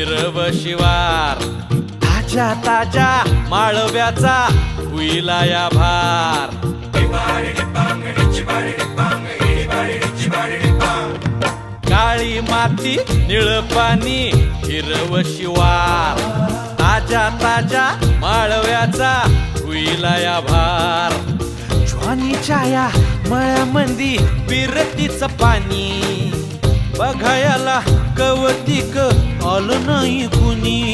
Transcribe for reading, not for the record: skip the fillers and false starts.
हिरव शिवार, ताज्या ताज्या माळव्याचा हुईला या भार. काळी माती निळ पाणी हिरव शिवार, ताज्या ताज्या माळव्याचा हुईला या भार. ज्वानीच्या या मळ्यामंदी विरतीचं पाणी, बघायला कवतिक आलं नाही कुणी.